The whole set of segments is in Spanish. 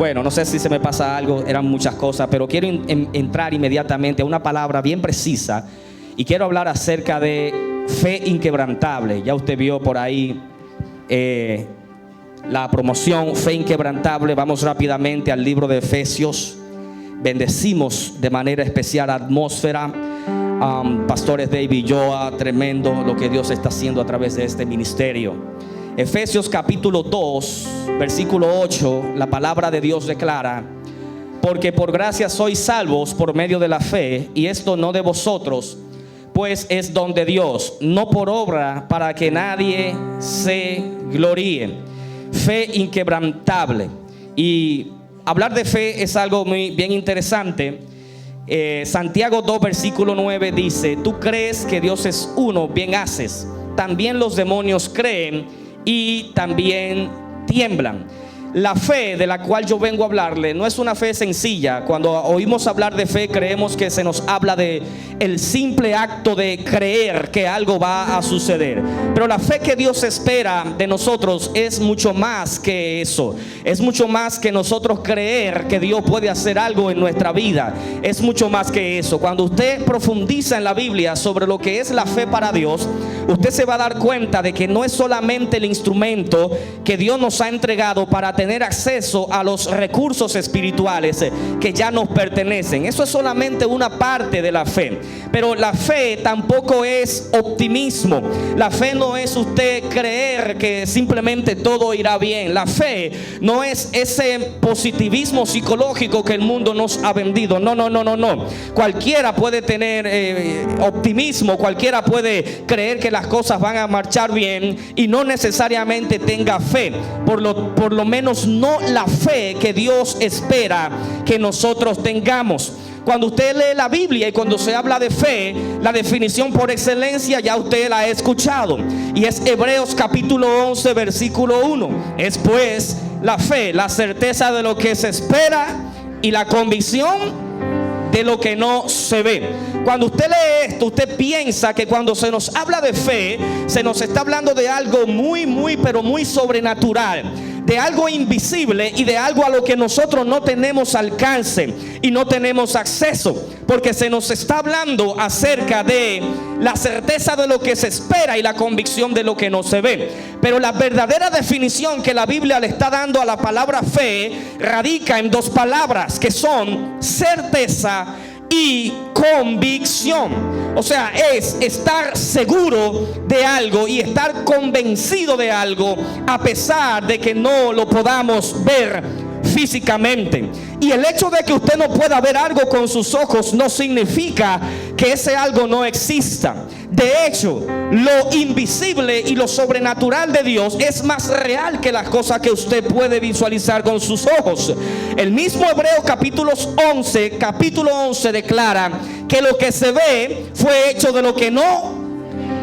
Bueno, no sé si se me pasa algo, eran muchas cosas, pero quiero entrar inmediatamente a una palabra bien precisa y quiero hablar acerca de fe inquebrantable. Ya usted vio por ahí la promoción, fe inquebrantable. Vamos rápidamente al libro de Efesios. Bendecimos de manera especial la atmósfera. Pastores David Joa, tremendo lo que Dios está haciendo a través de este ministerio. Efesios capítulo 2, versículo 8, la palabra de Dios declara: porque por gracia sois salvos por medio de la fe, y esto no de vosotros, pues es don de Dios, no por obra, para que nadie se gloríe. Fe inquebrantable. Y hablar de fe es algo bien interesante. Santiago 2 versículo 9 dice: tú crees que Dios es uno, bien haces. También los demonios creen y también tiemblan. La fe de la cual yo vengo a hablarle no es una fe sencilla. Cuando oímos hablar de fe, creemos que se nos habla de el simple acto de creer que algo va a suceder. Pero la fe que Dios espera de nosotros es mucho más que eso. Es mucho más que nosotros creer que Dios puede hacer algo en nuestra vida. Es mucho más que eso. Cuando usted profundiza en la Biblia sobre lo que es la fe para Dios, usted se va a dar cuenta de que no es solamente el instrumento que Dios nos ha entregado para tener acceso a los recursos espirituales que ya nos pertenecen. Eso es solamente una parte de la fe. Pero la fe tampoco es optimismo. La fe no es usted creer que simplemente todo irá bien. La fe no es ese positivismo psicológico que el mundo nos ha vendido. No. Cualquiera puede tener optimismo, cualquiera puede creer que las cosas van a marchar bien y no necesariamente tenga fe. Por lo menos no la fe que Dios espera que nosotros tengamos. Cuando usted lee la Biblia y cuando se habla de fe, la definición por excelencia ya usted la ha escuchado, y es Hebreos capítulo 11 versículo 1. Es pues la fe, la certeza de lo que se espera y la convicción de lo que no se ve. Cuando usted lee esto, usted piensa que cuando se nos habla de fe, se nos está hablando de algo pero muy sobrenatural, de algo invisible y de algo a lo que nosotros no tenemos alcance y no tenemos acceso, porque se nos está hablando acerca de la certeza de lo que se espera y la convicción de lo que no se ve. Pero la verdadera definición que la Biblia le está dando a la palabra fe radica en dos palabras, que son certeza y convicción. O sea, es estar seguro de algo y estar convencido de algo a pesar de que no lo podamos ver físicamente. Y el hecho de que usted no pueda ver algo con sus ojos no significa que ese algo no exista. De hecho, lo invisible y lo sobrenatural de Dios es más real que las cosas que usted puede visualizar con sus ojos. El mismo Hebreos capítulo 11 declara que lo que se ve fue hecho de lo que no.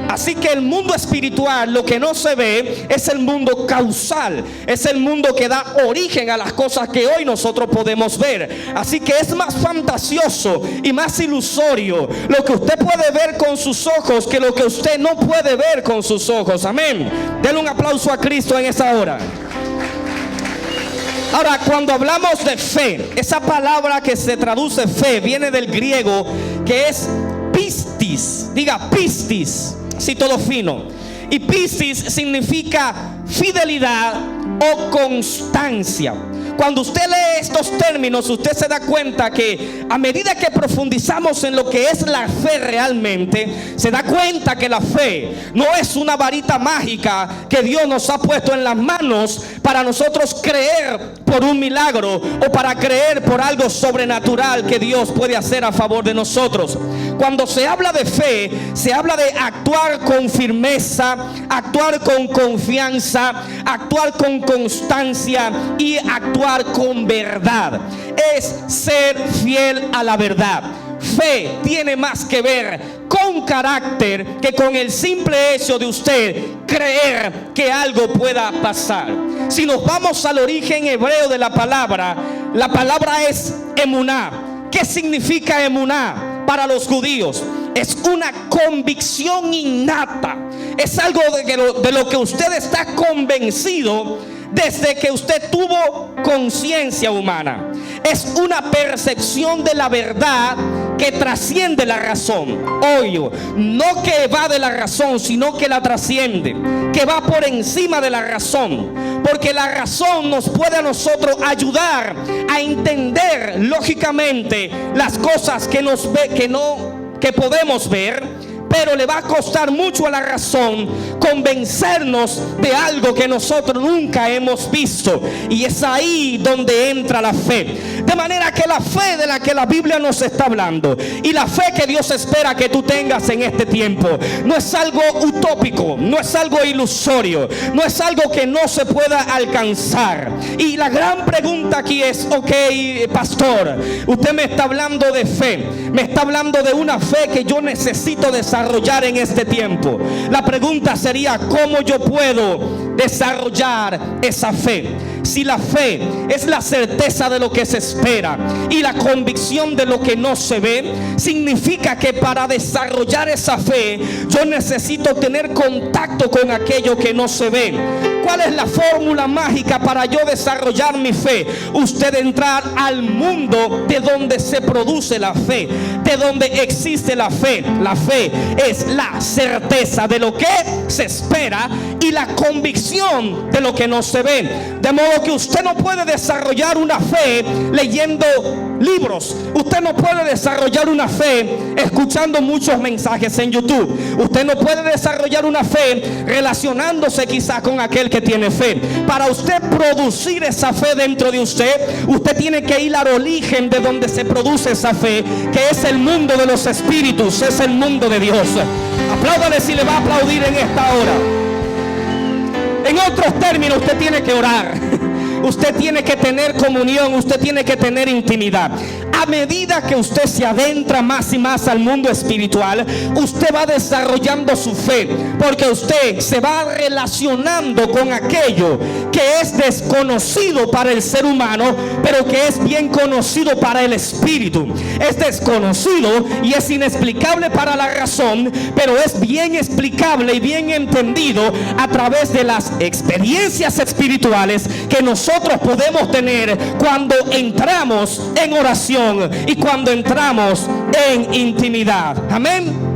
Así que el mundo espiritual, lo que no se ve, es el mundo causal, es el mundo que da origen a las cosas que hoy nosotros podemos ver. Así que es más fantasioso y más ilusorio lo que usted puede ver con sus ojos que lo que usted no puede ver con sus ojos. Amén. Denle un aplauso a Cristo en esa hora. Ahora, cuando hablamos de fe, esa palabra que se traduce fe viene del griego, que es pistis. Diga pistis, si todo fino. Y pistis significa fidelidad o constancia. Cuando usted lee estos términos, usted se da cuenta que a medida que profundizamos en lo que es la fe realmente, se da cuenta que la fe no es una varita mágica que Dios nos ha puesto en las manos para nosotros creer por un milagro o para creer por algo sobrenatural que Dios puede hacer a favor de nosotros. Cuando se habla de fe, se habla de actuar con firmeza, actuar con confianza, actuar con constancia y actuar con verdad. Es ser fiel a la verdad. Fe tiene más que ver con carácter que con el simple hecho de usted creer que algo pueda pasar. Si nos vamos al origen hebreo de la palabra es emuná. ¿Qué significa emuná para los judíos? Es una convicción innata. Es algo de lo que usted está convencido desde que usted tuvo conciencia humana. Es una percepción de la verdad que trasciende la razón. Oye, no que va de la razón, sino que la trasciende, que va por encima de la razón. Porque la razón nos puede a nosotros ayudar a entender lógicamente las cosas que podemos ver. Pero le va a costar mucho a la razón convencernos de algo que nosotros nunca hemos visto. Y es ahí donde entra la fe. De manera que la fe de la que la Biblia nos está hablando, y la fe que Dios espera que tú tengas en este tiempo, no es algo utópico, no es algo ilusorio, no es algo que no se pueda alcanzar. Y la gran pregunta aquí es: ok, pastor, usted me está hablando de fe, me está hablando de una fe que yo necesito desarrollar en este tiempo. La pregunta sería: ¿cómo yo puedo desarrollar esa fe? Si la fe es la certeza de lo que se espera y la convicción de lo que no se ve, significa que para desarrollar esa fe yo necesito tener contacto con aquello que no se ve. ¿Cuál es la fórmula mágica para yo desarrollar mi fe? Usted entrar al mundo de donde se produce la fe, de donde existe la fe. La fe es la certeza de lo que se espera y la convicción de lo que no se ve. De modo que usted no puede desarrollar una fe leyendo libros. Usted no puede desarrollar una fe escuchando muchos mensajes en YouTube. Usted no puede desarrollar una fe relacionándose quizás con aquel que tiene fe. Para usted producir esa fe dentro de usted, usted tiene que ir al origen de donde se produce esa fe, que es el mundo de los espíritus, es el mundo de Dios. Apláudale si le va a aplaudir en esta hora. En otros términos, usted tiene que orar. Usted tiene que tener comunión, usted tiene que tener intimidad. A medida que usted se adentra más y más al mundo espiritual, usted va desarrollando su fe, porque usted se va relacionando con aquello que es desconocido para el ser humano, pero que es bien conocido para el espíritu. Es desconocido y es inexplicable para la razón, pero es bien explicable y bien entendido a través de las experiencias espirituales que nosotros podemos tener cuando entramos en oración y cuando entramos en intimidad. Amén.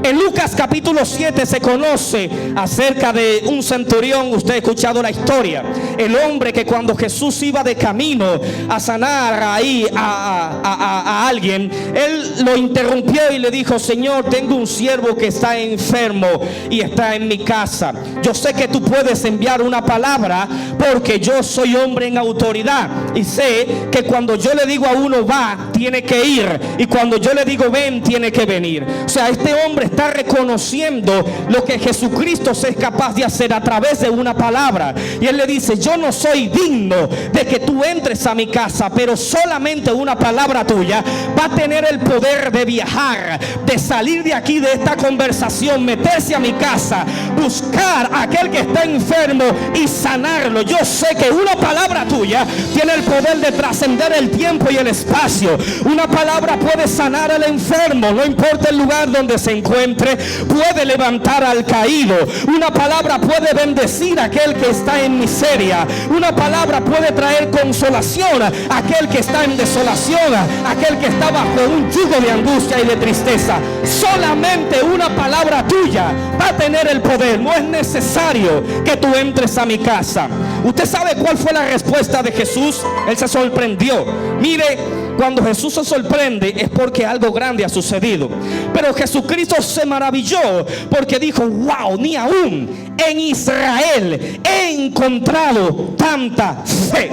En Lucas capítulo 7 se conoce acerca de un centurión. Usted ha escuchado la historia. El hombre que cuando Jesús iba de camino a sanar ahí a alguien, él lo interrumpió y le dijo: Señor, tengo un siervo que está enfermo y está en mi casa. Yo sé que tú puedes enviar una palabra, porque yo soy hombre en autoridad y sé que cuando yo le digo a uno va, tiene que ir, y cuando yo le digo ven, tiene que venir. O sea, este hombre está reconociendo lo que Jesucristo es capaz de hacer a través de una palabra. Y él le dice: yo no soy digno de que tú entres a mi casa, pero solamente una palabra tuya va a tener el poder de viajar, de salir de aquí, de esta conversación, meterse a mi casa, buscar a aquel que está enfermo y sanarlo. Yo sé que una palabra tuya tiene el poder de trascender el tiempo y el espacio. Una palabra puede sanar al enfermo, no importa el lugar donde se encuentre. Puede levantar al caído. Una palabra puede bendecir a aquel que está en miseria. Una palabra puede traer consolación a aquel que está en desolación, a aquel que está bajo un yugo de angustia y de tristeza. Solamente una palabra tuya va a tener el poder. No es necesario que tú entres a mi casa. ¿Usted sabe cuál fue la respuesta de Jesús? Él se sorprendió. Mire, cuando Jesús se sorprende es porque algo grande ha sucedido. Pero Jesucristo se maravilló porque dijo: wow, ni aún en Israel he encontrado tanta fe.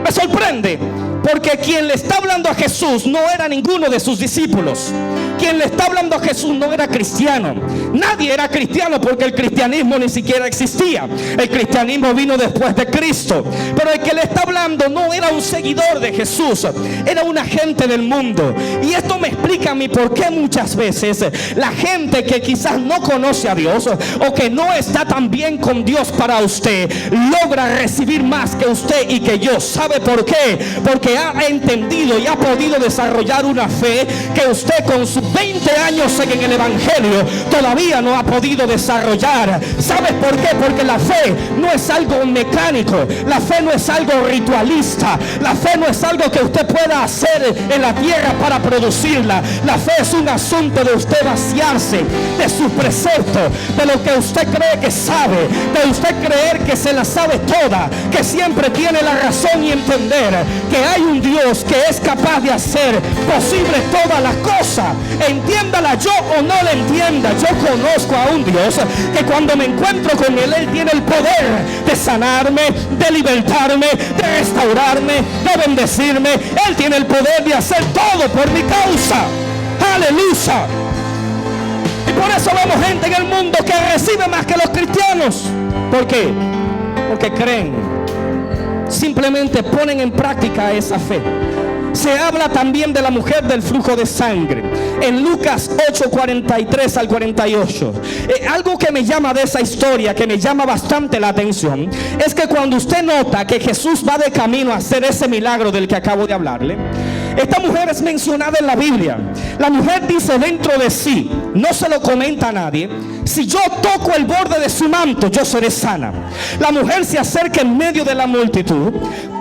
Me sorprende porque quien le está hablando a Jesús no era ninguno de sus discípulos. Quien le está hablando a Jesús no era cristiano. Nadie era cristiano, porque el cristianismo ni siquiera existía. El cristianismo vino después de Cristo. Pero el que le está hablando no era un seguidor de Jesús, era un agente del mundo. Y esto me explica a mí por qué muchas veces la gente que quizás no conoce a Dios o que no está tan bien con Dios para usted logra recibir más que usted y que yo. ¿Sabe por qué? Porque que ha entendido y ha podido desarrollar una fe que usted con sus 20 años en el Evangelio todavía no ha podido desarrollar. ¿Sabes por qué? Porque la fe no es algo mecánico, la fe no es algo ritualista, la fe no es algo que usted pueda hacer en la tierra para producirla. La fe es un asunto de usted vaciarse de sus preceptos, de lo que usted cree que sabe, de usted creer que se la sabe toda, que siempre tiene la razón, y entender que hay un Dios que es capaz de hacer posible todas las cosas. Entiéndala yo o no la entienda, yo conozco a un Dios que cuando me encuentro con Él, Él tiene el poder de sanarme, de libertarme, de restaurarme, de bendecirme. Él tiene el poder de hacer todo por mi causa. Aleluya. Y por eso vemos gente en el mundo que recibe más que los cristianos. ¿Por qué? Porque creen. Simplemente ponen en práctica esa fe. Se habla también de la mujer del flujo de sangre en Lucas 8:43 al 48. Algo que me llama de esa historia, que me llama bastante la atención, es que cuando usted nota que Jesús va de camino a hacer ese milagro del que acabo de hablarle, esta mujer es mencionada en la Biblia. La mujer dice dentro de sí, no se lo comenta a nadie: si yo toco el borde de su manto, yo seré sana. La mujer se acerca en medio de la multitud,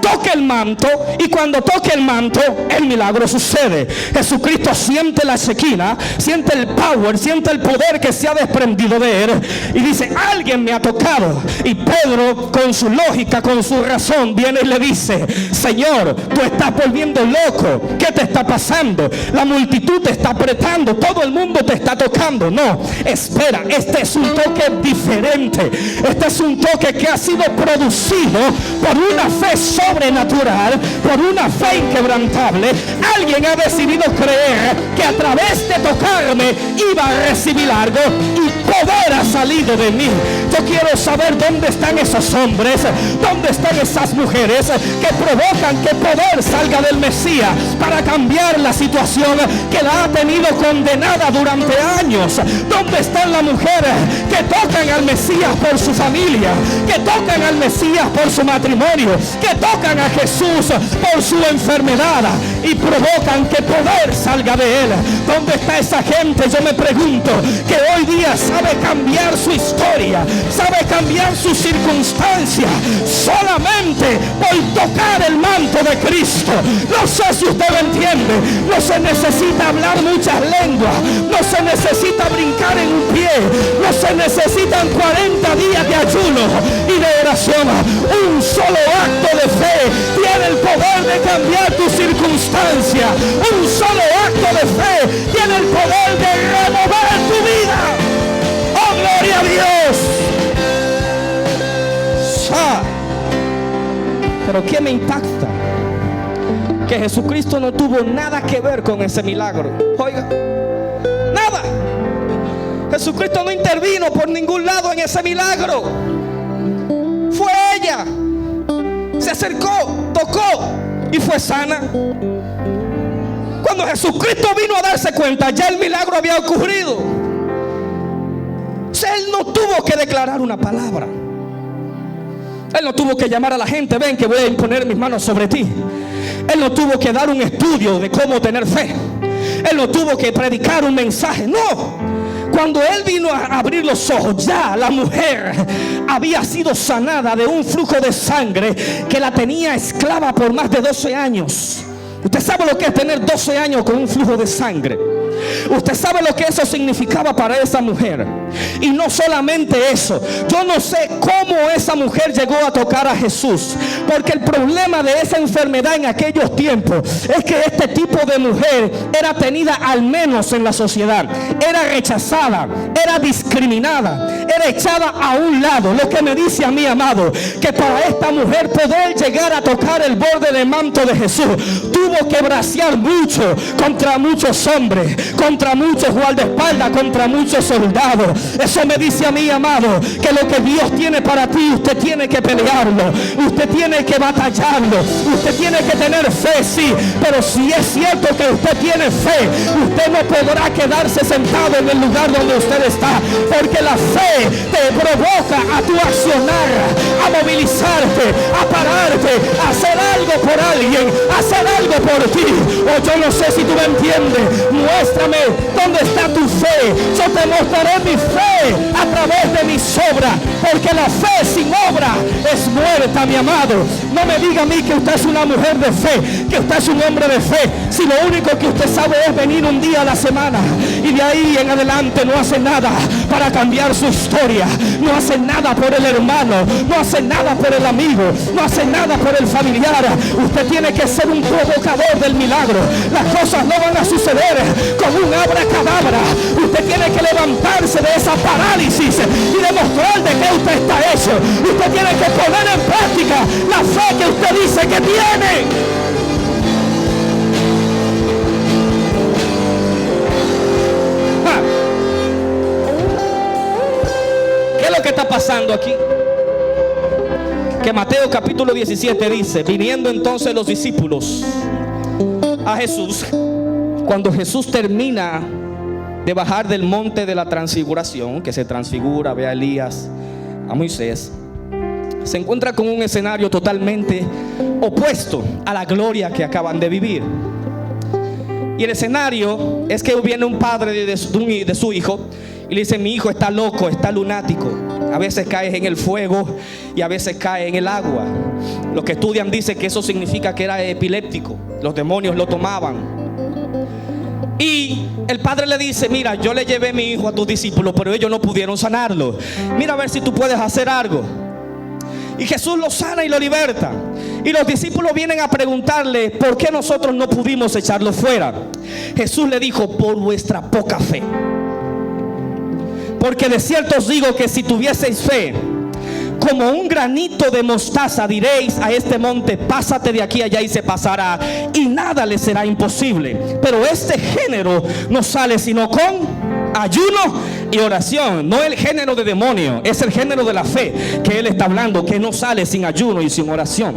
toca el manto, y cuando toca el manto, el milagro sucede. Jesucristo siente la Shekinah, siente el power, siente el poder que se ha desprendido de él, y dice: alguien me ha tocado. Y Pedro, con su lógica, con su razón, viene y le dice: Señor, tú estás volviendo loco. ¿Qué te está pasando? La multitud te está apretando, todo el mundo te está tocando. No, espera, este es un toque diferente. Este es un toque que ha sido producido por una fe sobrenatural, por una fe inquebrantable. Alguien ha decidido creer que a través de tocarme iba a recibir algo, y poder ha salido de mí. Yo quiero saber dónde están esos hombres, dónde están esas mujeres que provocan que poder salga del Mesías para cambiar la situación que la ha tenido condenada durante años. ¿Dónde están las mujeres que tocan al Mesías por su familia, que tocan al Mesías por su matrimonio, que tocan a Jesús por su enfermedad y provocan que poder salga de él? ¿Dónde está esa gente, yo me pregunto, que hoy día sabe cambiar su historia, sabe cambiar su circunstancia solamente por tocar el manto de Cristo? No sé si usted lo entiende. No se necesita hablar muchas lenguas, no se necesita brincar en un pie, no se necesitan 40 días de ayuno y de oración. Un solo acto de fe tiene el poder de cambiar tu circunstancia. Un solo acto de fe tiene el poder de remover tu vida. ¡Oh, gloria a Dios! Pero ¿qué me impacta? Que Jesucristo no tuvo nada que ver con ese milagro. Oiga, nada. Jesucristo no intervino por ningún lado en ese milagro. Fue ella. Se acercó, tocó y fue sana. Cuando Jesucristo vino a darse cuenta, ya el milagro había ocurrido. O sea, él no tuvo que declarar una palabra. Él no tuvo que llamar a la gente: ven que voy a imponer mis manos sobre ti. Él no tuvo que dar un estudio de cómo tener fe. Él no tuvo que predicar un mensaje. No. Cuando él vino a abrir los ojos, ya la mujer había sido sanada de un flujo de sangre que la tenía esclava por más de 12 años. Usted sabe lo que es tener 12 años con un flujo de sangre. Usted sabe lo que eso significaba para esa mujer. Y no solamente eso, yo no sé cómo esa mujer llegó a tocar a Jesús, porque el problema de esa enfermedad en aquellos tiempos es que este tipo de mujer era tenida, al menos en la sociedad, era rechazada, era discriminada, era echada a un lado. Lo que me dice a mí, amado, que para esta mujer poder llegar a tocar el borde del manto de Jesús, tuvo tuvo que bracear mucho contra muchos hombres, contra muchos guardaespaldas, contra muchos soldados. Eso me dice a mí, amado, que lo que Dios tiene para ti, usted tiene que pelearlo, usted tiene que batallarlo, usted tiene que tener fe, sí, pero si es cierto que usted tiene fe, usted no podrá quedarse sentado en el lugar donde usted está, porque la fe te provoca a tu accionar, a movilizarte, a pararte, a hacer algo por alguien, a hacer algo por ti. O yo no sé si tú me entiendes. Muéstrame dónde está tu fe. Yo te mostraré mi fe a través de mis obras, porque la fe sin obra es muerta, mi amado. No me diga a mí que usted es una mujer de fe, que usted es un hombre de fe, si lo único que usted sabe es venir un día a la semana y de ahí en adelante no hace nada para cambiar su historia, no hace nada por el hermano, no hace nada por el amigo, no hace nada por el familiar. Usted tiene que ser un provocador del milagro. Las cosas no van a suceder con un abracadabra. Usted tiene que levantarse de esa parálisis y demostrar de qué usted está hecho. Usted tiene que poner en práctica la fe que usted dice que tiene. ¿Qué es lo que está pasando aquí? Que Mateo capítulo 17 dice: viniendo entonces los discípulos a Jesús, cuando Jesús termina de bajar del monte de la transfiguración, que se transfigura, ve a Elías, a Moisés, se encuentra con un escenario totalmente opuesto a la gloria que acaban de vivir. Y el escenario es que viene un padre de su hijo y le dice: mi hijo está loco, está lunático. A veces cae en el fuego y a veces cae en el agua. Los que estudian dicen que eso significa que era epiléptico. Los demonios lo tomaban. Y el padre le dice: mira, yo le llevé a mi hijo a tus discípulos, pero ellos no pudieron sanarlo. Mira a ver si tú puedes hacer algo. Y Jesús lo sana y lo liberta. Y los discípulos vienen a preguntarle: ¿por qué nosotros no pudimos echarlo fuera? Jesús le dijo: por vuestra poca fe. Porque de cierto os digo que si tuvieseis fe como un granito de mostaza, diréis a este monte: pásate de aquí allá, y se pasará, y nada le será imposible. Pero este género no sale sino con ayuno y oración. No el género de demonio, es el género de la fe que él está hablando, que no sale sin ayuno y sin oración.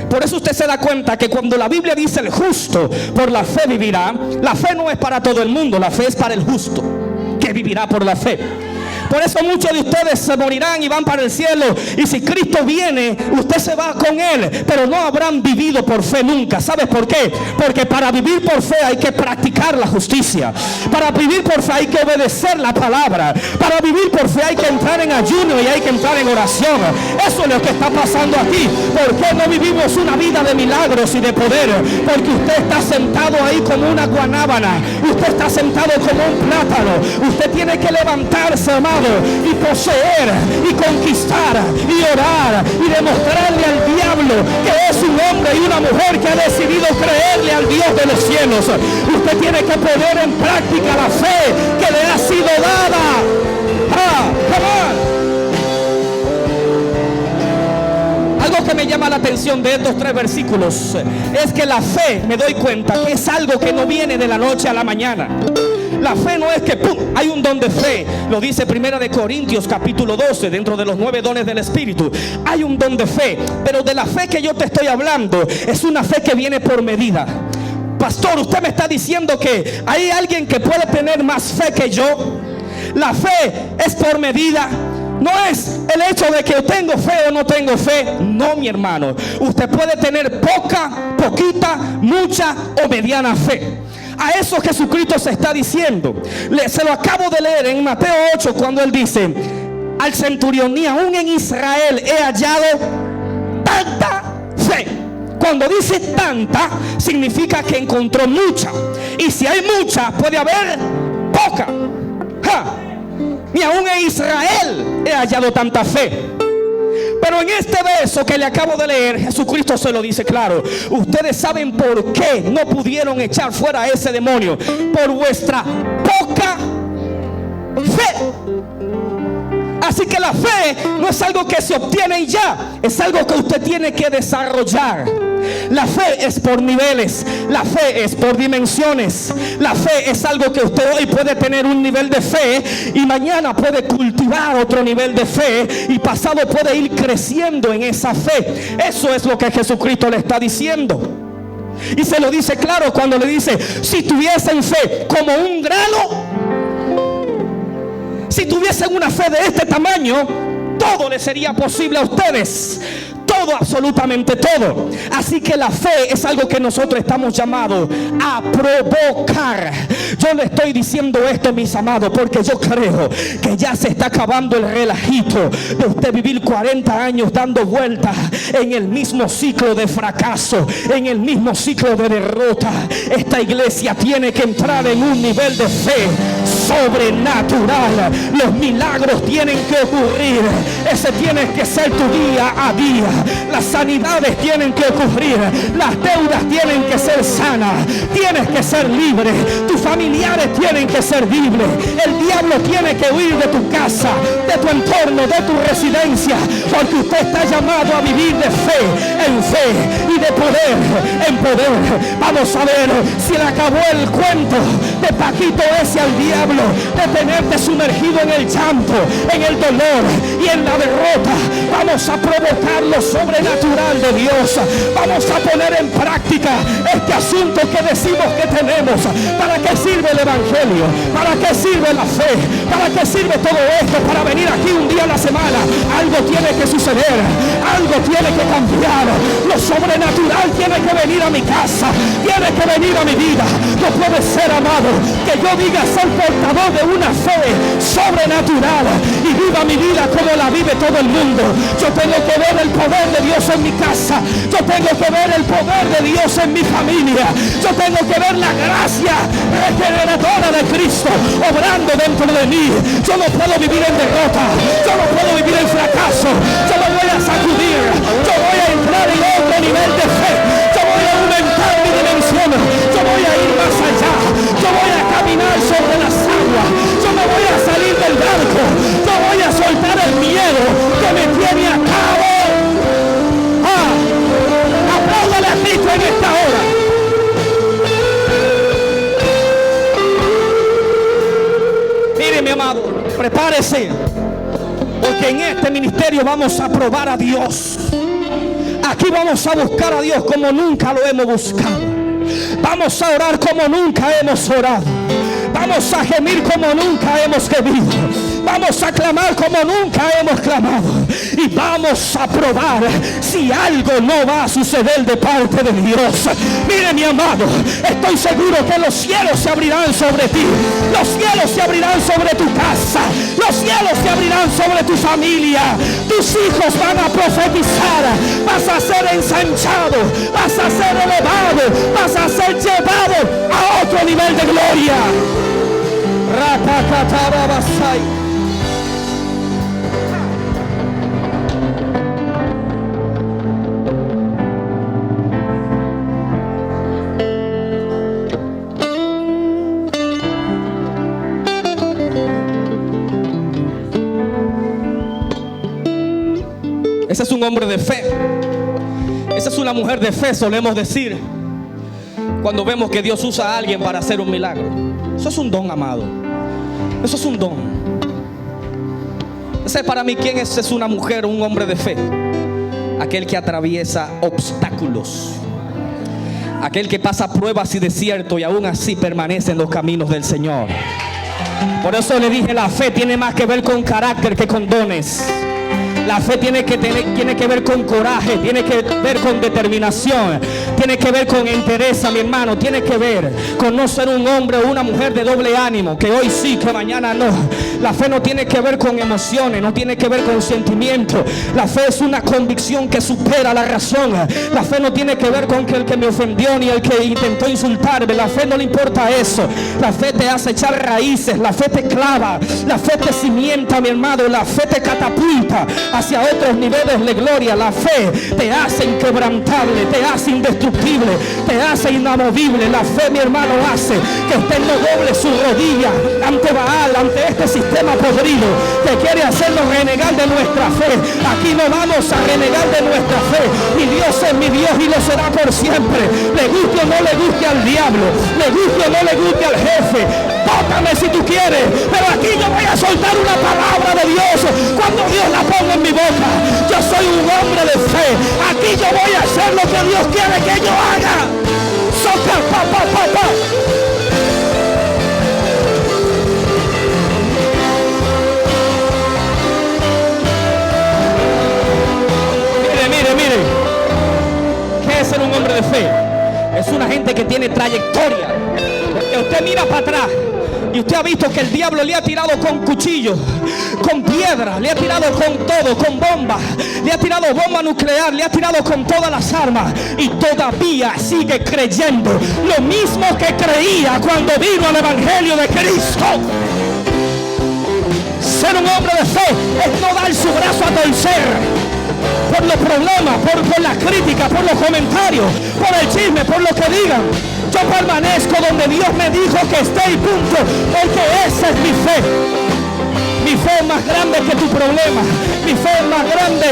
Por eso usted se da cuenta que cuando la Biblia dice: el justo por la fe vivirá, la fe no es para todo el mundo, la fe es para el justo, que vivirá por la fe. Por eso muchos de ustedes se morirán y van para el cielo, y si Cristo viene, usted se va con Él, pero no habrán vivido por fe nunca. ¿Sabes por qué? Porque para vivir por fe hay que practicar la justicia. Para vivir por fe hay que obedecer la palabra. Para vivir por fe hay que entrar en ayuno y hay que entrar en oración. Eso es lo que está pasando aquí. ¿Por qué no vivimos una vida de milagros y de poder? Porque usted está sentado ahí como una guanábana. Usted está sentado como un plátano. Usted tiene que levantarse, amado, y poseer y conquistar y orar y demostrarle al diablo que es un hombre y una mujer que ha decidido creerle al Dios de los cielos. Usted tiene que poner en práctica la fe que le ha sido dada. Algo que me llama la atención de estos 3 versículos es que la fe, me doy cuenta que es algo que no viene de la noche a la mañana. La fe no es que ¡pum!, hay un don de fe. Lo dice 1 Corintios capítulo 12, dentro de los 9 dones del Espíritu. Hay un don de fe, pero de la fe que yo te estoy hablando es una fe que viene por medida. Pastor, usted me está diciendo que hay alguien que puede tener más fe que yo. La fe es por medida. No es el hecho de que yo tengo fe o no tengo fe. No, mi hermano. Usted puede tener poca, poquita, mucha o mediana fe. A eso Jesucristo se está diciendo. Se lo acabo de leer en Mateo 8, cuando él dice: al centurión, ni aún en Israel he hallado tanta fe. Cuando dice tanta, significa que encontró mucha. Y si hay mucha, puede haber poca. Ni aún en Israel he hallado tanta fe. Pero en este verso que le acabo de leer, Jesucristo se lo dice claro. Ustedes saben por qué no pudieron echar fuera a ese demonio: por vuestra poca fe. Así que la fe no es algo que se obtiene y ya, es algo que usted tiene que desarrollar. La fe es por niveles, la fe es por dimensiones. La fe es algo que usted hoy puede tener un nivel de fe y mañana puede cultivar otro nivel de fe y pasado puede ir creciendo en esa fe. Eso es lo que Jesucristo le está diciendo. Y se lo dice claro cuando le dice: si tuviesen fe como un grano, si tuviesen una fe de este tamaño, todo le sería posible a ustedes. Todo, absolutamente todo. Así que la fe es algo que nosotros estamos llamados a provocar. Yo le estoy diciendo esto, mis amados, porque yo creo que ya se está acabando el relajito de usted vivir 40 años dando vueltas en el mismo ciclo de fracaso, en el mismo ciclo de derrota. Esta iglesia tiene que entrar en un nivel de fe sobrenatural. Los milagros tienen que ocurrir. Ese tiene que ser tu día a día. Las sanidades tienen que ocurrir. Las deudas tienen que ser sanas. Tienes que ser libre. Tus familiares tienen que ser libres. El diablo tiene que huir de tu casa, de tu entorno, de tu residencia, porque usted está llamado a vivir de fe en fe y de poder en poder. Vamos a ver si le acabó el cuento de Paquito ese al diablo, de tenerte sumergido en el llanto, en el dolor y en la derrota. Vamos a provocar lo sobrenatural de Dios. Vamos a poner en práctica este asunto que decimos que tenemos. ¿Para qué sirve el evangelio? ¿Para qué sirve la fe? ¿Para qué sirve todo esto? Para venir aquí un día a la semana. Algo tiene que suceder, algo tiene que cambiar. Lo sobrenatural tiene que venir a mi casa, tiene que venir a mi vida. No puede ser, amado, que yo diga ser portador de una fe sobrenatural y viva mi vida como la vive todo el mundo. Yo tengo que ver el poder de Dios en mi casa. Yo tengo que ver el poder de Dios en mi familia. Yo tengo que ver la gracia regeneradora de Cristo obrando dentro de mí. Yo no puedo vivir en derrota. Yo no puedo vivir en fracaso. Yo me voy a sacudir. Yo voy a entrar en otro nivel de fe. Yo voy a aumentar mi dimensión. Yo voy a ir más allá. Yo voy a caminar sobre las aguas. Yo me voy a salir del barco. Yo voy a soltar el miedo que me tiene a cabo. Apláudale a Cristo en esta hora. Mire, mi amado, prepárese, porque en este ministerio vamos a probar a Dios. Aquí vamos a buscar a Dios como nunca lo hemos buscado. Vamos a orar como nunca hemos orado. Vamos a gemir como nunca hemos gemido. Vamos a clamar como nunca hemos clamado. Y vamos a probar si algo no va a suceder de parte de Dios. Mire, mi amado, estoy seguro que los cielos se abrirán sobre ti. Los cielos se abrirán sobre tu casa. Los cielos se abrirán sobre tu familia. Tus hijos van a profetizar. Vas a ser ensanchado. Vas a ser elevado. Vas a ser llevado a otro nivel de gloria. Rapakatarabasai. Ese es un hombre de fe. Esa es una mujer de fe, solemos decir, cuando vemos que Dios usa a alguien para hacer un milagro. Eso es un don, amado. Eso es un don. Ese para mí, ¿quién es? Es una mujer o un hombre de fe. Aquel que atraviesa obstáculos, aquel que pasa pruebas y desiertos y aún así permanece en los caminos del Señor. Por eso le dije, la fe tiene más que ver con carácter que con dones. La fe tiene que ver con coraje, tiene que ver con determinación, tiene que ver con entereza, mi hermano, tiene que ver con no ser un hombre o una mujer de doble ánimo, que hoy sí, que mañana no. La fe no tiene que ver con emociones, no tiene que ver con sentimientos. La fe es una convicción que supera la razón. La fe no tiene que ver con que el que me ofendió ni el que intentó insultarme. La fe no le importa eso. La fe te hace echar raíces, la fe te clava, la fe te cimienta, mi hermano, la fe te catapulta hacia otros niveles de gloria. La fe te hace inquebrantable, te hace indestructible, te hace inamovible. La fe, mi hermano, hace que usted no doble su rodilla ante Baal, ante este sistema podrido que quiere hacernos renegar de nuestra fe. Aquí no vamos a renegar de nuestra fe. Mi Dios es mi Dios y lo será por siempre. Le guste o no le guste al diablo, le guste o no le guste al jefe. Tócame si tú quieres, pero aquí yo voy a soltar una palabra de Dios cuando Dios la ponga en mi boca. Yo soy un hombre de fe. Aquí yo voy a hacer lo que Dios quiere que yo haga. Soca, pa, pa, pa, pa. Mire, ¿qué es ser un hombre de fe? Es una gente que tiene trayectoria. Porque usted mira para atrás y usted ha visto que el diablo le ha tirado con cuchillos, con piedras, le ha tirado con todo, con bombas, le ha tirado bomba nuclear, le ha tirado con todas las armas y todavía sigue creyendo lo mismo que creía cuando vino el evangelio de Cristo. Ser un hombre de fe es no dar su brazo a torcer por los problemas, por la crítica, por los comentarios, por el chisme, por lo que digan. Yo permanezco donde Dios me dijo que esté y punto, porque esa es mi fe. Mi fe es más grande que tu problema. Mi fe es más grande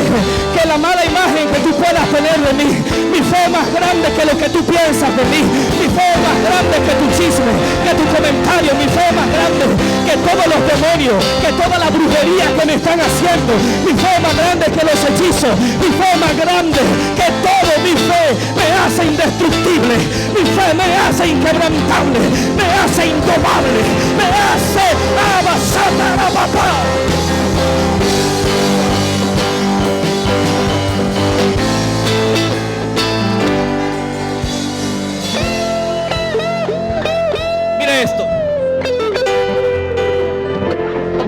que la mala imagen que tú puedas tener de mí. Mi fe es más grande que lo que tú piensas de mí. Mi fe es más grande que tu chisme, que tu comentario. Mi fe es más grande que todos los demonios, que toda la brujería que me están haciendo. Mi fe es más grande que los hechizos. Mi fe es más grande que todo. Mi fe me hace indestructible. Mi fe me hace inquebrantable. Me hace indomable. Me hace abasata. Mire esto.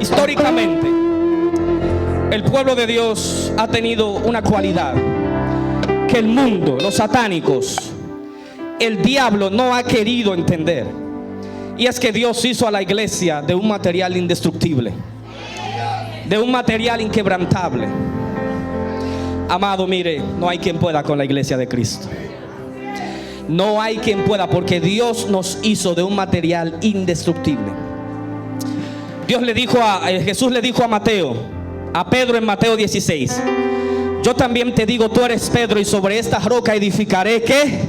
Históricamente, el pueblo de Dios ha tenido una cualidad que el mundo, los satánicos, el diablo no ha querido entender. Y es que Dios hizo a la iglesia de un material indestructible, de un material inquebrantable. Amado, mire, no hay quien pueda con la iglesia de Cristo. No hay quien pueda, porque Dios nos hizo de un material indestructible. Jesús le dijo a Mateo, a Pedro en Mateo 16: yo también te digo, tú eres Pedro, y sobre esta roca edificaré, ¿qué?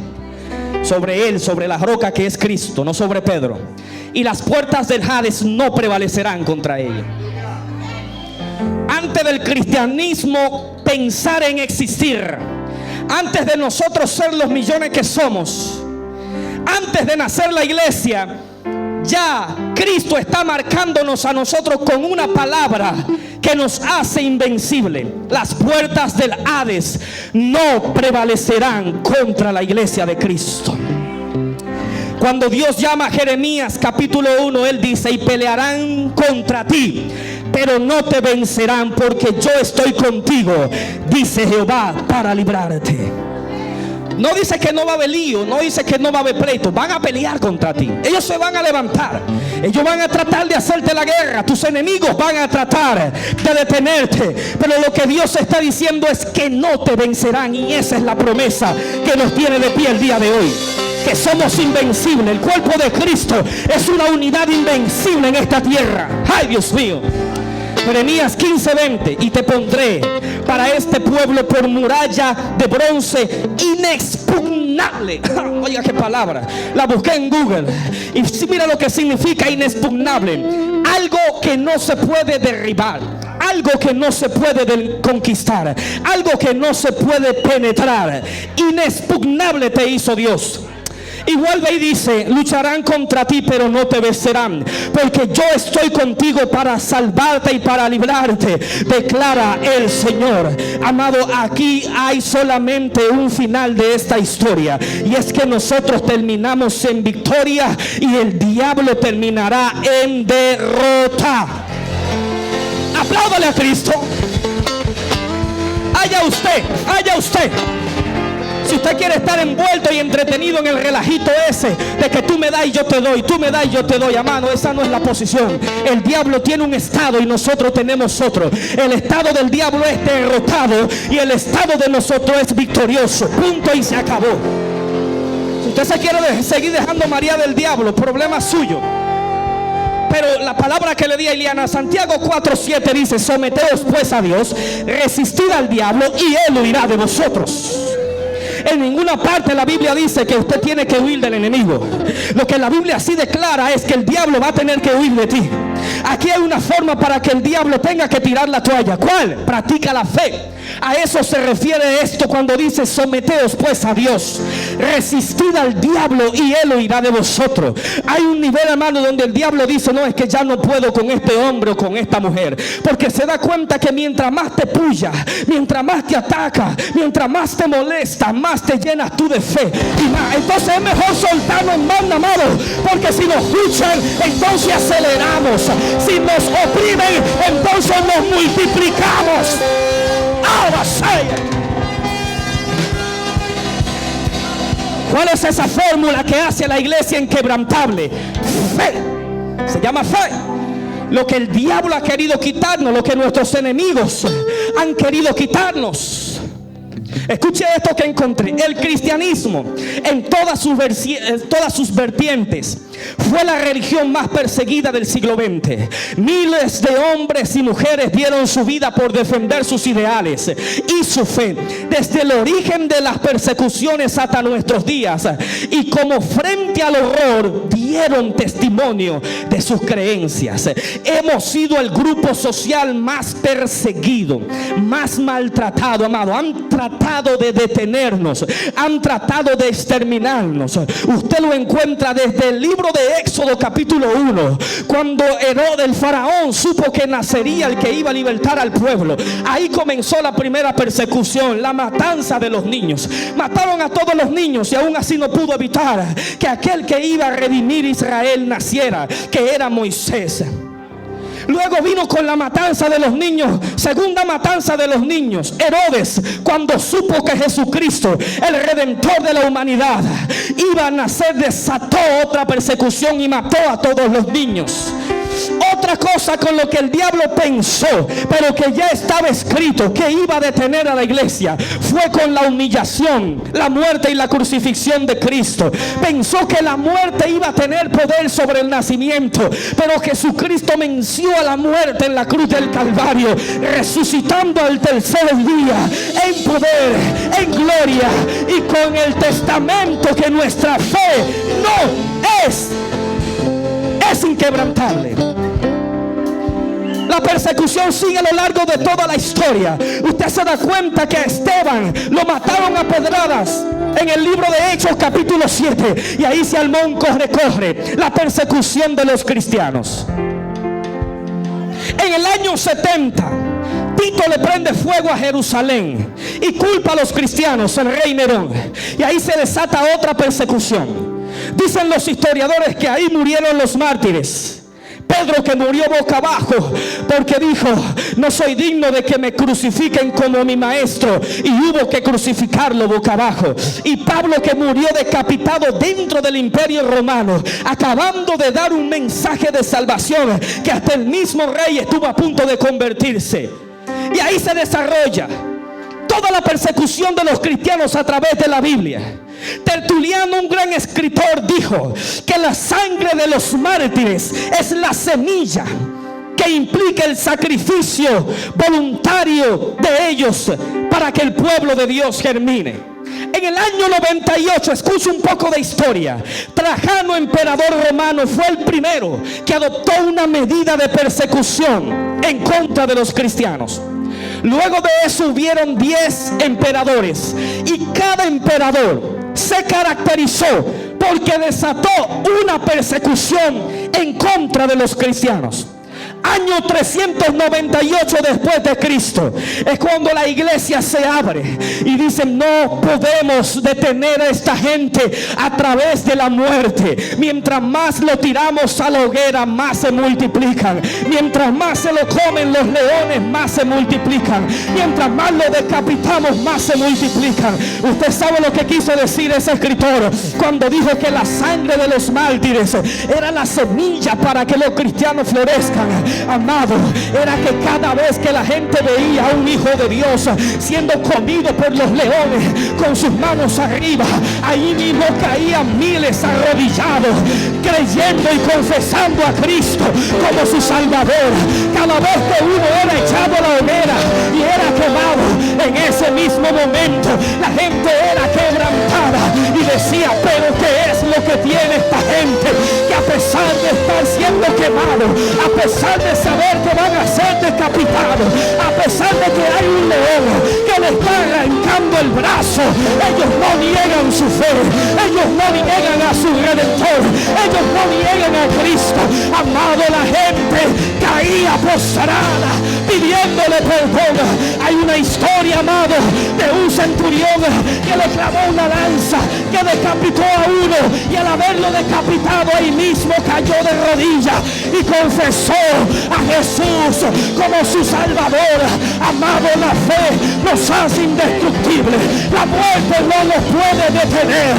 Sobre él, sobre la roca que es Cristo, no sobre Pedro. Y las puertas del Hades no prevalecerán contra ella. Antes del cristianismo pensar en existir, antes de nosotros ser los millones que somos, antes de nacer la iglesia, ya Cristo está marcándonos a nosotros con una palabra que nos hace invencible. Las puertas del Hades no prevalecerán contra la iglesia de Cristo. Cuando Dios llama a Jeremías capítulo 1, Él dice: y pelearán contra ti, pero no te vencerán, porque yo estoy contigo, dice Jehová, para librarte. No dice que no va a haber lío, no dice que no va a haber pleito. Van a pelear contra ti. Ellos se van a levantar. Ellos van a tratar de hacerte la guerra. Tus enemigos van a tratar de detenerte. Pero lo que Dios está diciendo es que no te vencerán. Y esa es la promesa que nos tiene de pie el día de hoy. Que somos invencibles. El cuerpo de Cristo es una unidad invencible en esta tierra. ¡Ay, Dios mío! Jeremías 15:20: y te pondré para este pueblo por muralla de bronce inexpugnable. Oiga qué palabra, la busqué en Google y mira lo que significa inexpugnable: algo que no se puede derribar, algo que no se puede conquistar, algo que no se puede penetrar. Inexpugnable te hizo Dios. Y vuelve y dice: lucharán contra ti, pero no te vencerán, porque yo estoy contigo para salvarte y para librarte, declara el Señor. Amado, aquí hay solamente un final de esta historia, y es que nosotros terminamos en victoria y el diablo terminará en derrota. Apláudale a Cristo. Allá usted, allá usted. Si usted quiere estar envuelto y entretenido en el relajito ese de que tú me das y yo te doy, tú me das y yo te doy, amado, esa no es la posición. El diablo tiene un estado y nosotros tenemos otro. El estado del diablo es derrotado y el estado de nosotros es victorioso. Punto y se acabó. Si usted se quiere seguir dejando marear del diablo, problema suyo. Pero la palabra que le di a Iliana, Santiago 4:7 dice: someteos pues a Dios, resistid al diablo y él huirá de vosotros. En ninguna parte la Biblia dice que usted tiene que huir del enemigo. Lo que la Biblia sí declara es que el diablo va a tener que huir de ti. Aquí hay una forma para que el diablo tenga que tirar la toalla. ¿Cuál? Practica la fe. A eso se refiere esto cuando dice: someteos pues a Dios, resistid al diablo y él huirá de vosotros. Hay un nivel, hermano, donde el diablo dice: no, es que ya no puedo con este hombre o con esta mujer, porque se da cuenta que mientras más te puya, mientras más te ataca, mientras más te molesta, más te llenas tú de fe y más. Entonces es mejor soltarnos más, amado, porque si nos luchan, entonces aceleramos. Si nos oprimen, entonces nos multiplicamos. ¿Cuál es esa fórmula que hace a la iglesia inquebrantable? Fe. Se llama fe. Lo que el diablo ha querido quitarnos, lo que nuestros enemigos han querido quitarnos. Escuche esto que encontré. El cristianismo en todas sus vertientes fue la religión más perseguida del siglo XX. Miles de hombres y mujeres dieron su vida por defender sus ideales y su fe, desde el origen de las persecuciones hasta nuestros días. Y como frente al horror, dieron testimonio de sus creencias. Hemos sido el grupo social más perseguido, más maltratado, amado. Han tratado de detenernos, han tratado de exterminarnos. Usted lo encuentra desde el libro de Éxodo capítulo 1, cuando Herodes, el faraón, supo que nacería el que iba a libertar al pueblo. Ahí comenzó la primera persecución, la matanza de los niños. Mataron a todos los niños y aún así no pudo evitar que aquel que iba a redimir Israel naciera, que era Moisés. Luego vino con la matanza de los niños, segunda matanza de los niños. Herodes, cuando supo que Jesucristo, el redentor de la humanidad, iba a nacer, desató otra persecución y mató a todos los niños. Otra cosa con lo que el diablo pensó, pero que ya estaba escrito que iba a detener a la iglesia, fue con la humillación, la muerte y la crucifixión de Cristo. Pensó que la muerte iba a tener poder sobre el nacimiento, pero Jesucristo venció a la muerte en la cruz del Calvario, resucitando al tercer día en poder, en gloria y con el testamento que nuestra fe no es inquebrantable. La persecución sigue a lo largo de toda la historia. Usted se da cuenta que a Esteban lo mataron a pedradas en el libro de Hechos capítulo 7, y ahí se armó un corre-corre, la persecución de los cristianos. En el año 70 Tito le prende fuego a Jerusalén y culpa a los cristianos, el rey Nerón, y ahí se desata otra persecución. Dicen los historiadores que ahí murieron los mártires. Pedro, que murió boca abajo porque dijo: no soy digno de que me crucifiquen como mi maestro, y hubo que crucificarlo boca abajo. Y Pablo, que murió decapitado dentro del imperio romano, acabando de dar un mensaje de salvación que hasta el mismo rey estuvo a punto de convertirse. Y ahí se desarrolla toda la persecución de los cristianos a través de la Biblia. Tertuliano, un gran escritor, dijo que la sangre de los mártires es la semilla que implica el sacrificio voluntario de ellos para que el pueblo de Dios germine. En el año 98, escucha un poco de historia. Trajano, emperador romano, fue el primero que adoptó una medida de persecución en contra de los cristianos. Luego de eso hubieron 10 emperadores, y cada emperador se caracterizó porque desató una persecución en contra de los cristianos. Año 398 después de Cristo es cuando la iglesia se abre y dicen: no podemos detener a esta gente a través de la muerte. Mientras más lo tiramos a la hoguera, más se multiplican. Mientras más se lo comen los leones, más se multiplican. Mientras más lo decapitamos, más se multiplican. Usted sabe lo que quiso decir ese escritor cuando dijo que la sangre de los mártires era la semilla para que los cristianos florezcan. Amado, era que cada vez que la gente veía a un hijo de Dios siendo comido por los leones con sus manos arriba, ahí mismo caían miles arrodillados, creyendo y confesando a Cristo como su Salvador. Cada vez que uno era echado a la hoguera y era quemado, en ese mismo momento la gente era quebrantada y decía: pero ¿qué es lo que tiene esta gente? Que a pesar de estar siendo quemado, a pesar de saber que van a ser decapitados, a pesar de que hay un león que le está arrancando el brazo, ellos no niegan su fe, ellos no niegan a su Redentor, ellos no niegan a Cristo. Amado, la gente caía postrada pidiéndole perdón. Hay una historia, amado, de un centurión que le clavó una lanza, que decapitó a uno, y al haberlo decapitado ahí mismo cayó de rodillas y confesó a Jesús como su Salvador. Amado, la fe nos hace indestructibles. La muerte no nos puede detener.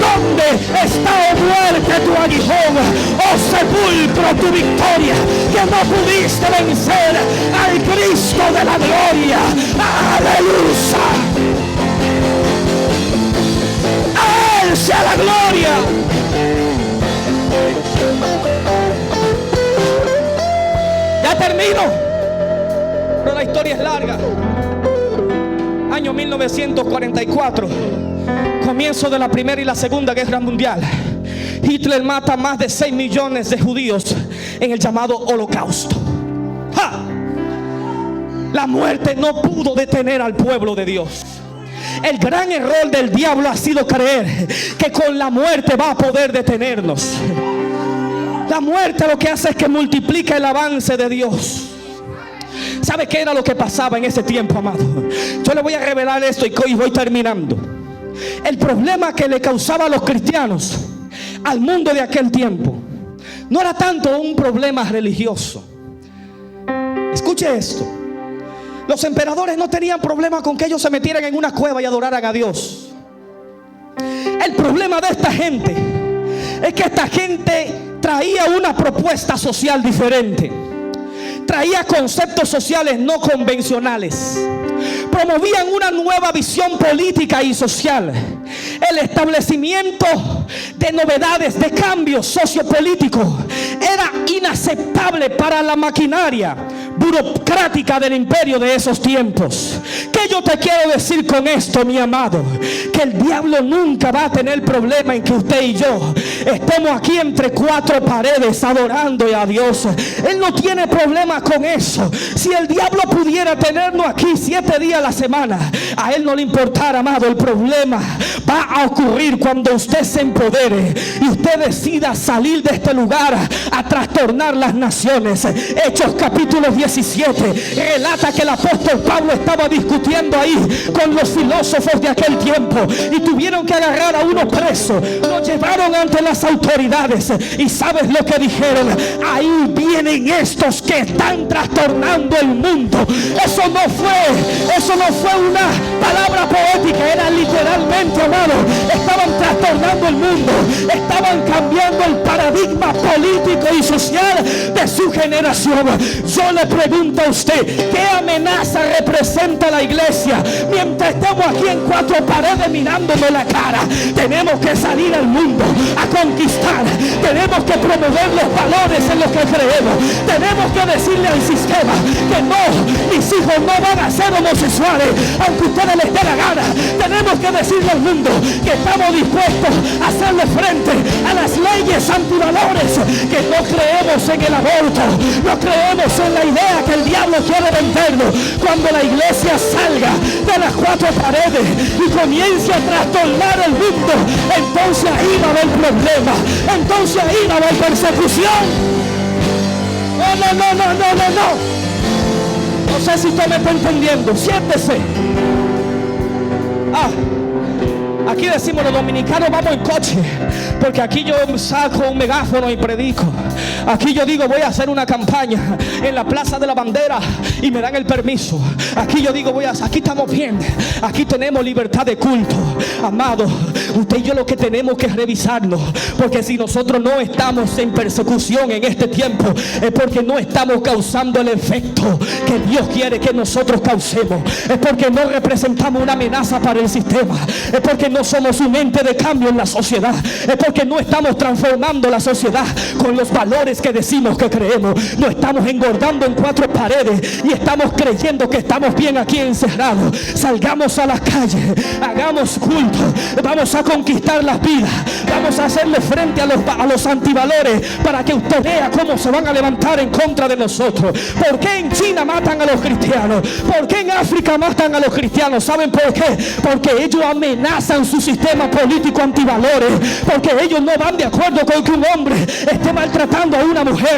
¿Dónde está, oh muerte, tu aguijón? Oh sepulcro, tu victoria, que no pudiste vencer al Cristo de la gloria. Aleluya. A Él sea la gloria. Ya termino, pero la historia es larga. Año 1944, comienzo de la Primera y la Segunda Guerra Mundial. Hitler mata más de 6 millones de judíos en el llamado Holocausto. ¡Ja! La muerte no pudo detener al pueblo de Dios. El gran error del diablo ha sido creer que con la muerte va a poder detenernos. La muerte lo que hace es que multiplica el avance de Dios. ¿Sabe qué era lo que pasaba en ese tiempo, amado? Yo le voy a revelar esto y voy terminando. El problema que le causaba a los cristianos al mundo de aquel tiempo no era tanto un problema religioso. Escuche esto: los emperadores no tenían problema con que ellos se metieran en una cueva y adoraran a Dios. El problema de esta gente es que esta gente traía una propuesta social diferente, traía conceptos sociales no convencionales, promovían una nueva visión política y social, el establecimiento de novedades, de cambios sociopolíticos. Era inaceptable para la maquinaria burocrática del imperio de esos tiempos. ¿Qué yo te quiero decir con esto, mi amado? Que el diablo nunca va a tener problema en que usted y yo estemos aquí entre cuatro paredes adorando a Dios. Él no tiene problema con eso. Si el diablo pudiera tenernos aquí 7 días a la semana, a él no le importara, amado. El problema va a ocurrir cuando usted se empodere y usted decida salir de este lugar a trastornar las naciones. Hechos capítulo 17 relata que el apóstol Pablo estaba discutiendo ahí con los filósofos de aquel tiempo y tuvieron que agarrar a uno preso. Lo llevaron ante las autoridades y ¿sabes lo que dijeron? Ahí vienen estos que están trastornando el mundo. Eso no fue una palabra poética, era literalmente, amado. Estaban trastornando el mundo, estaban cambiando el paradigma político y social de su generación. Yo le pregunto a usted, ¿qué amenaza representa la iglesia? Mientras estamos aquí en cuatro paredes mirándonos la cara, tenemos que salir al mundo a conquistar, tenemos que promover los valores en los que creemos, tenemos que decirle al sistema que no, mis hijos no van a ser homosexuales aunque a ustedes les dé la gana. Tenemos que decirle al mundo que estamos dispuestos a hacerle frente a las leyes antivalores, que no creemos en el aborto, no creemos en la idea que el diablo quiere vendernos. Cuando la iglesia salga de las cuatro paredes y comience a trastornar el mundo, entonces ahí va a haber problema, entonces ahí va a haber persecución. No. No sé si usted me está entendiendo. Siéntese. Aquí decimos los dominicanos, vamos en coche, porque aquí yo saco un megáfono y predico. Aquí yo digo, voy a hacer una campaña en la Plaza de la Bandera y me dan el permiso. Aquí yo digo, aquí estamos bien, aquí tenemos libertad de culto. Amado, usted y yo lo que tenemos que revisarnos, porque si nosotros no estamos en persecución en este tiempo, es porque no estamos causando el efecto que Dios quiere que nosotros causemos. Es porque no representamos una amenaza para el sistema. Es porque no somos un ente de cambio en la sociedad. Es porque no estamos transformando la sociedad con los valores que decimos que creemos. No estamos engordando en cuatro paredes y estamos creyendo que estamos bien aquí encerrados. Salgamos a las calles, hagamos culto, vamos a conquistar las vidas, vamos a hacerle frente a los antivalores, para que usted vea cómo se van a levantar en contra de nosotros. ¿Por qué en China matan a los cristianos? ¿Por qué en África matan a los cristianos? ¿Saben por qué? Porque ellos amenazan su sistema político antivalores, porque ellos no van de acuerdo con que un hombre esté maltratando a una mujer.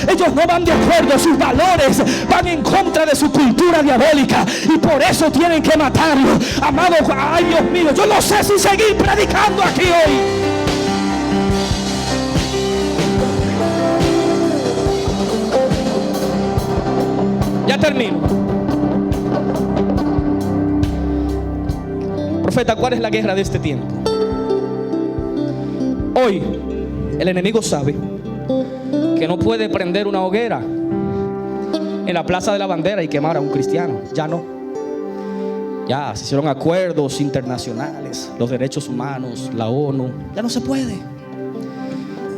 Ellos no van de acuerdo, sus valores van en contra de su cultura diabólica, y por eso tienen que matarlo. Amados, ay Dios mío, yo no sé si seguir predicando aquí hoy. Ya termino. Profeta, ¿cuál es la guerra de este tiempo? Hoy el enemigo sabe que no puede prender una hoguera en la Plaza de la Bandera y quemar a un cristiano. Ya no. Ya se hicieron acuerdos internacionales, los derechos humanos, la ONU. Ya no se puede.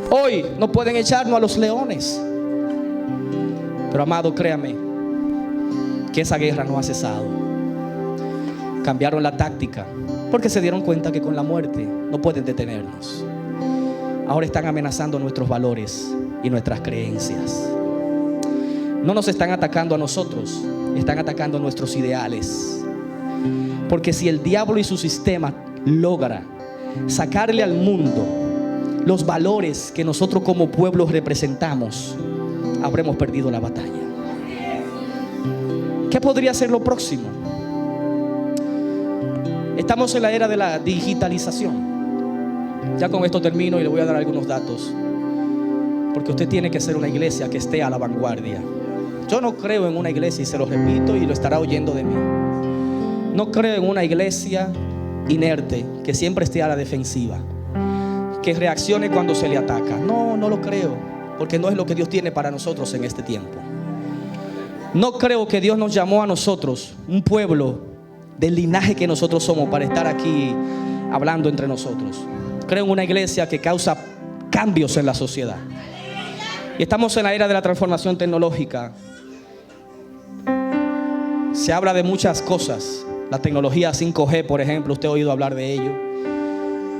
Hoy no pueden echarnos a los leones. Pero amado, créame que esa guerra no ha cesado. Cambiaron la táctica porque se dieron cuenta que con la muerte no pueden detenernos. Ahora están amenazando nuestros valores y nuestras creencias. No nos están atacando a nosotros, están atacando nuestros ideales. Porque si el diablo y su sistema logra sacarle al mundo los valores que nosotros como pueblo representamos, habremos perdido la batalla. ¿Qué podría ser lo próximo? Estamos en la era de la digitalización. Ya con esto termino y le voy a dar algunos datos, porque usted tiene que ser una iglesia que esté a la vanguardia. Yo no creo en una iglesia, y se lo repito y lo estará oyendo de mí, no creo en una iglesia inerte que siempre esté a la defensiva, que reaccione cuando se le ataca. No lo creo, porque no es lo que Dios tiene para nosotros en este tiempo. No creo que Dios nos llamó a nosotros, un pueblo del linaje que nosotros somos, para estar aquí hablando entre nosotros. Creo en una iglesia que causa cambios en la sociedad. Y estamos en la era de la transformación tecnológica. Se habla de muchas cosas. La tecnología 5G, por ejemplo, usted ha oído hablar de ello,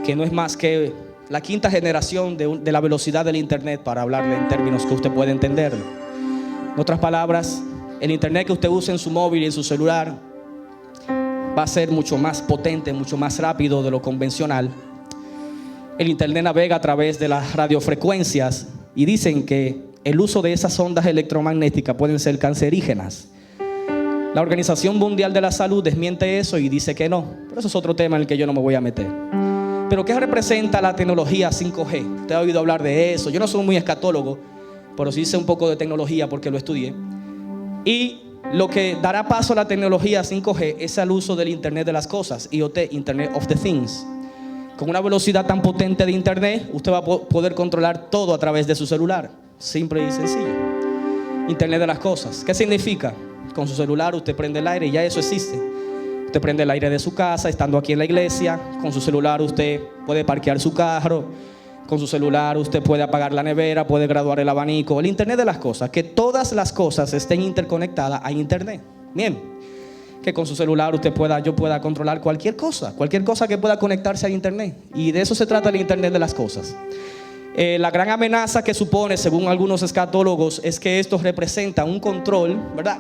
que no es más que la quinta generación de la velocidad del internet, para hablarle en términos que usted puede entender. En otras palabras, el internet que usted usa en su móvil y en su celular va a ser mucho más potente, mucho más rápido de lo convencional. El internet navega a través de las radiofrecuencias, y dicen que el uso de esas ondas electromagnéticas pueden ser cancerígenas. La Organización Mundial de la Salud desmiente eso y dice que no, pero eso es otro tema en el que yo no me voy a meter. Pero ¿qué representa la tecnología 5G? Usted ha oído hablar de eso. Yo no soy muy escatólogo, pero sí sé un poco de tecnología porque lo estudié. Y lo que dará paso a la tecnología 5G es al uso del Internet de las cosas, IoT, Internet of the Things. Con una velocidad tan potente de internet, usted va a poder controlar todo a través de su celular. Simple y sencillo. Internet de las cosas. ¿Qué significa? Con su celular usted prende el aire y ya eso existe. Usted prende el aire de su casa estando aquí en la iglesia. Con su celular usted puede parquear su carro. Con su celular usted puede apagar la nevera, puede graduar el abanico. El Internet de las cosas. Que todas las cosas estén interconectadas a internet. Bien. Que con su celular yo pueda controlar cualquier cosa que pueda conectarse a internet. Y de eso se trata el Internet de las cosas. La gran amenaza que supone, según algunos escatólogos, es que esto representa un control, ¿verdad?,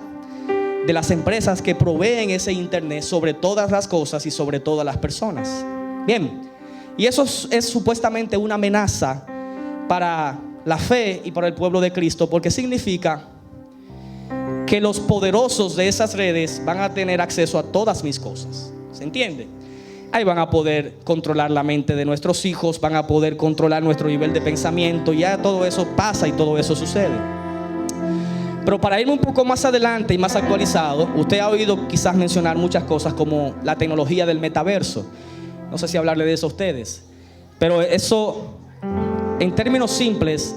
de las empresas que proveen ese internet sobre todas las cosas y sobre todas las personas. Bien, y eso es supuestamente una amenaza para la fe y para el pueblo de Cristo, porque significa que los poderosos de esas redes van a tener acceso a todas mis cosas. ¿Se entiende? Ahí van a poder controlar la mente de nuestros hijos, van a poder controlar nuestro nivel de pensamiento. Ya todo eso pasa y todo eso sucede. Pero para irme un poco más adelante y más actualizado, usted ha oído quizás mencionar muchas cosas como la tecnología del metaverso. No sé si hablarle de eso a ustedes, pero eso, en términos simples,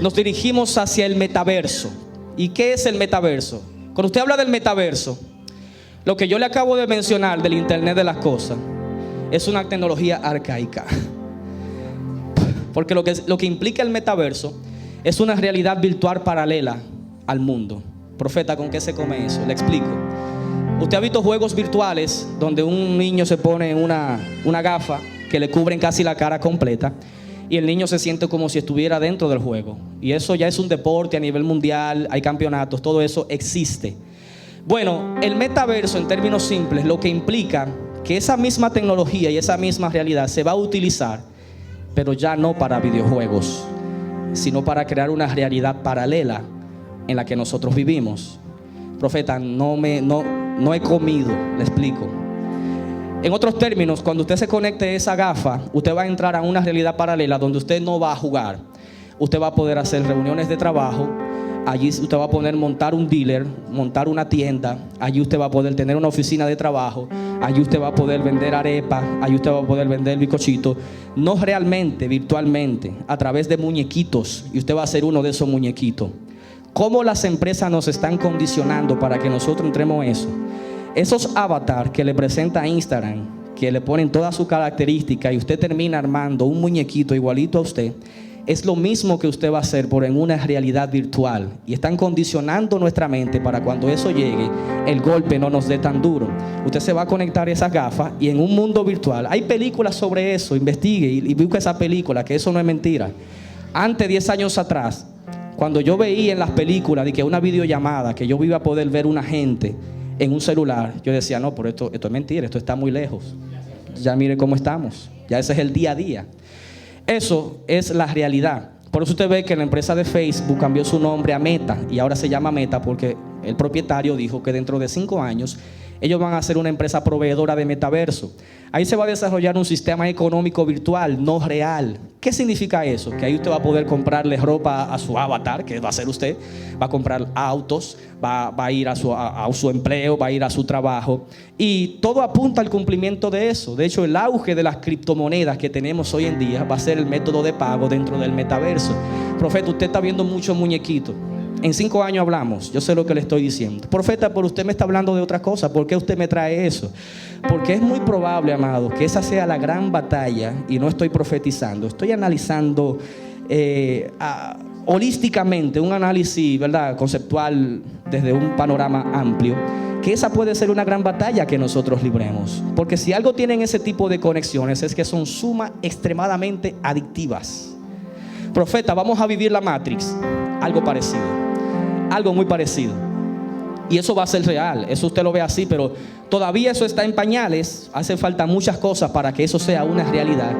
nos dirigimos hacia el metaverso. ¿Y qué es el metaverso? Cuando usted habla del metaverso, lo que yo le acabo de mencionar del Internet de las cosas es una tecnología arcaica. Porque lo que implica el metaverso es una realidad virtual paralela al mundo. Profeta, ¿con qué se come eso? Le explico. Usted ha visto juegos virtuales donde un niño se pone una gafa que le cubren casi la cara completa y el niño se siente como si estuviera dentro del juego. Y eso ya es un deporte a nivel mundial, hay campeonatos, todo eso existe. Bueno, el metaverso, en términos simples, lo que implica que esa misma tecnología y esa misma realidad se va a utilizar, pero ya no para videojuegos, sino para crear una realidad paralela en la que nosotros vivimos. Profeta, no he comido, le explico. En otros términos, cuando usted se conecte a esa gafa, usted va a entrar a una realidad paralela donde usted no va a jugar. Usted va a poder hacer reuniones de trabajo. Allí usted va a poder montar un dealer, montar una tienda. Allí usted va a poder tener una oficina de trabajo. Allí usted va a poder vender arepa. Allí usted va a poder vender bizcochito. No realmente, virtualmente, a través de muñequitos. Y usted va a ser uno de esos muñequitos. ¿Cómo las empresas nos están condicionando para que nosotros entremos en eso? Esos avatars que le presenta Instagram, que le ponen todas sus características y usted termina armando un muñequito igualito a usted, es lo mismo que usted va a hacer por en una realidad virtual. Y están condicionando nuestra mente para cuando eso llegue, el golpe no nos dé tan duro. Usted se va a conectar a esas gafas y en un mundo virtual, hay películas sobre eso, investigue y busque esa película, que eso no es mentira. Antes, 10 años atrás, cuando yo veía en las películas de que una videollamada, que yo iba a poder ver una gente en un celular, yo decía, no, pero esto es mentira, esto está muy lejos. Ya mire cómo estamos, ya ese es el día a día. Eso es la realidad. Por eso usted ve que la empresa de Facebook cambió su nombre a Meta y ahora se llama Meta porque el propietario dijo que dentro de 5 años ellos van a ser una empresa proveedora de metaverso. Ahí se va a desarrollar un sistema económico virtual, no real. ¿Qué significa eso? Que ahí usted va a poder comprarle ropa a su avatar, que va a ser usted. Va a comprar autos, va a ir a su empleo, va a ir a su trabajo. Y todo apunta al cumplimiento de eso. De hecho, el auge de las criptomonedas que tenemos hoy en día va a ser el método de pago dentro del metaverso. Profeta, usted está viendo muchos muñequitos. En 5 años hablamos, yo sé lo que le estoy diciendo. Profeta, pero usted me está hablando de otra cosa. ¿Por qué usted me trae eso? Porque es muy probable, amado, que esa sea la gran batalla. Y no estoy profetizando, estoy analizando holísticamente, un análisis, ¿verdad?, conceptual desde un panorama amplio. Que esa puede ser una gran batalla que nosotros libremos. Porque si algo tienen ese tipo de conexiones es que son extremadamente adictivas. Profeta, vamos a vivir la Matrix. Algo parecido. Algo muy parecido. Y eso va a ser real. Eso usted lo ve así, pero todavía eso está en pañales. Hace falta muchas cosas para que eso sea una realidad.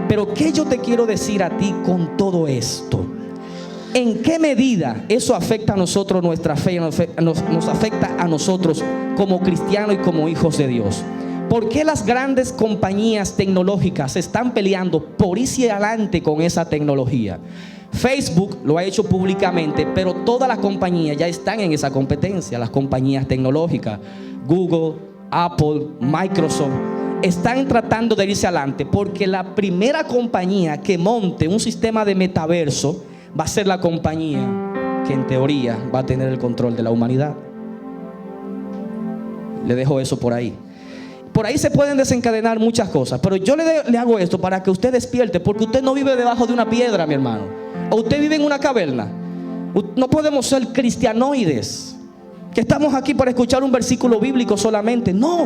Pero ¿qué yo te quiero decir a ti con todo esto? ¿En qué medida eso afecta a nosotros nuestra fe? Nos afecta a nosotros como cristianos y como hijos de Dios. ¿Por qué las grandes compañías tecnológicas están peleando por irse adelante con esa tecnología? Facebook lo ha hecho públicamente, pero todas las compañías ya están en esa competencia. Las compañías tecnológicas, Google, Apple, Microsoft, están tratando de irse adelante porque la primera compañía que monte un sistema de metaverso va a ser la compañía que en teoría va a tener el control de la humanidad. Le dejo eso por ahí. Por ahí se pueden desencadenar muchas cosas, pero yo le hago esto para que usted despierte, porque usted no vive debajo de una piedra, mi hermano. O usted vive en una caverna. No podemos ser cristianoides, que estamos aquí para escuchar un versículo bíblico solamente. No,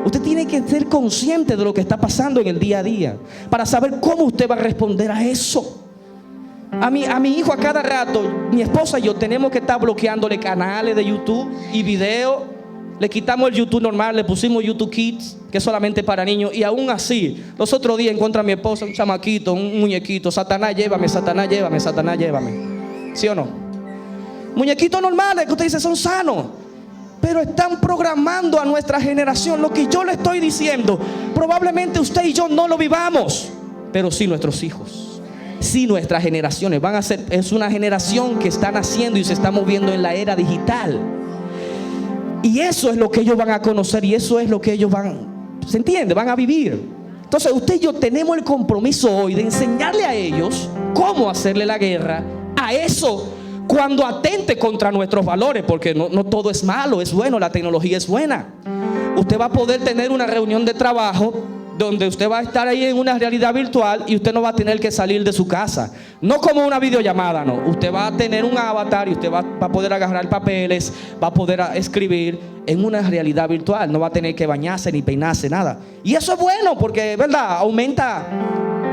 usted tiene que ser consciente de lo que está pasando en el día a día, para saber cómo usted va a responder a eso. A mi hijo a cada rato, mi esposa y yo tenemos que estar bloqueándole canales de YouTube y videos Le quitamos el YouTube normal, le pusimos YouTube Kids, que es solamente para niños. Y aún así, los otros días encontré a mi esposa, un chamaquito, un muñequito. Satanás, llévame, Satanás, llévame, Satanás, llévame. ¿Sí o no? Muñequitos normales que usted dice son sanos, pero están programando a nuestra generación. Lo que yo le estoy diciendo, probablemente usted y yo no lo vivamos, pero sí nuestros hijos, sí nuestras generaciones van a ser. Es una generación que está naciendo y se está moviendo en la era digital. Y eso es lo que ellos van a conocer, y eso es lo que ellos ¿se entiende? Van a vivir. Entonces usted y yo tenemos el compromiso hoy de enseñarle a ellos cómo hacerle la guerra a eso cuando atente contra nuestros valores, porque no todo es malo, es bueno, la tecnología es buena. Usted va a poder tener una reunión de trabajo donde usted va a estar ahí en una realidad virtual y usted no va a tener que salir de su casa. No como una videollamada, no. Usted va a tener un avatar y usted va a poder agarrar papeles, va a poder escribir en una realidad virtual. No va a tener que bañarse ni peinarse, nada. Y eso es bueno porque, ¿verdad? Aumenta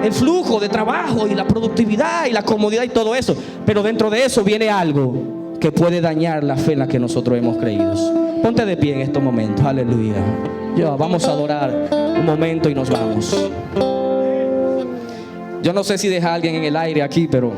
el flujo de trabajo y la productividad y la comodidad y todo eso. Pero dentro de eso viene algo que puede dañar la fe en la que nosotros hemos creído. Ponte de pie en estos momentos. Aleluya. Vamos a adorar un momento y nos vamos. Yo no sé si deja a alguien en el aire aquí, pero